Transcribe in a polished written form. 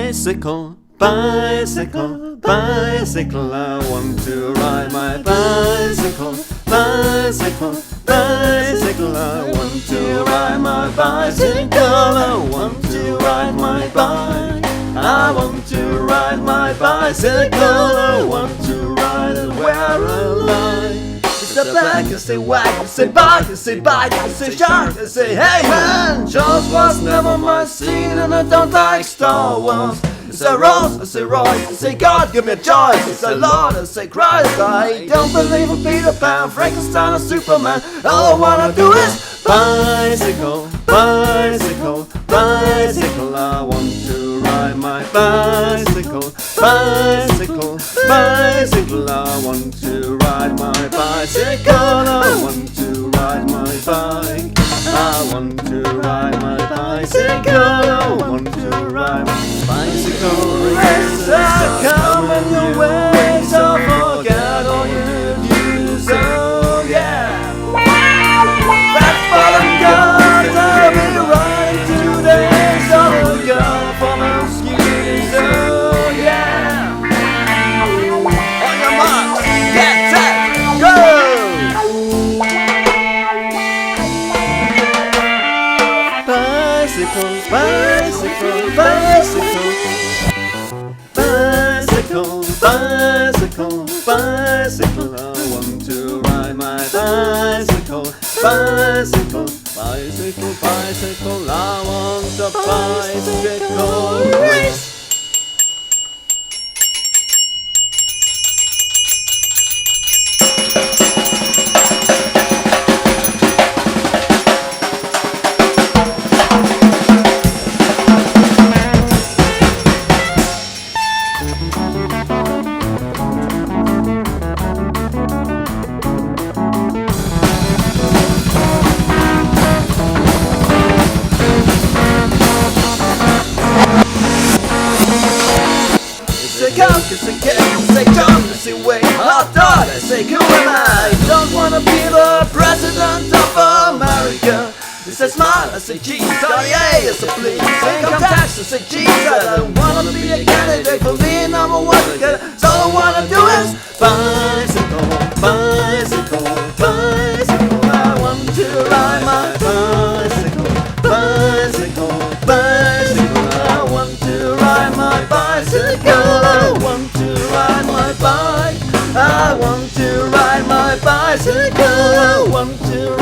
bicycle, bicycle, bicycle. I want to ride my bicycle, bicycle, bicycle. I want to ride my bicycle. I want to ride my bike. I want to ride my bicycle. I want to ride it where I like. Say back, I say whack, I say bike, I say bike, I say shark, I say hey man. Jaws was never my scene and I don't like Star Wars. I say Ross, I say Royce, I say God give me a choice. I say Lord, I say Christ. I don't believe in Peter Pan, Frankenstein or Superman. All I wanna do is bicycle, bicycle, bicycle. I want to ride my bicycle, bicycle, bicycle. I want to ride my bicycle. I want to ride my bike. I want to ride my bicycle. I want to ride my bicycle. Races are coming your way, so forget all you do. So yeah, that's for the gods. I'll be riding today. So go for my skis. So yeah, on your mark, get set, go. Bicycle, bicycle, bicycle, bicycle, bicycle, bicycle. I want to ride my bicycle, bicycle, bicycle, bicycle. I want a bicycle race. Say come, say get, say jump, say wait, hot dog, I say who am I? Don't wanna be the president of America. I say smile, I say cheese, I say please. Say income tax, I say cheese. I don't wanna be a candidate for being number one. So all I wanna do is bicycle, bicycle, bicycle. I want to ride my bicycle, bicycle, bicycle. I want to ride my bicycle. I want to ride my bike. I want to ride my bicycle. I want to